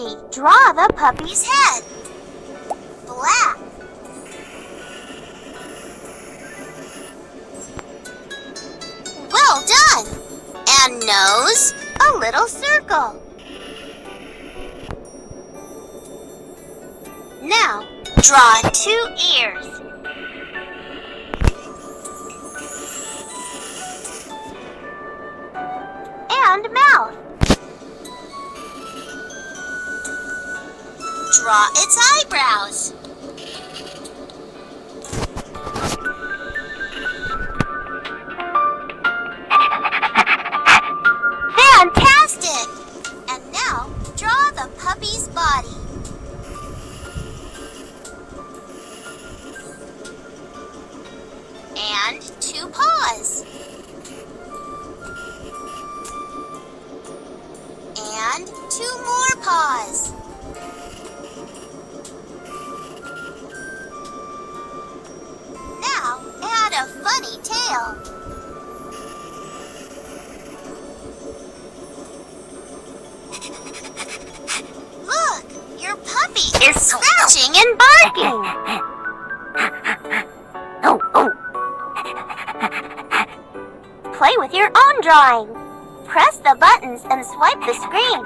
puppy. Draw the puppy's head. Black. Well done! And nose, a little circle. Now, draw 2 ears. And mouth. Draw its eyebrows. Fantastic! And now, draw the puppy's body. And 2 paws. And 2 more paws. Now, add a funny tail. Look, your puppy is scratching and barking. Play with your own drawing. Press the buttons and swipe the screen.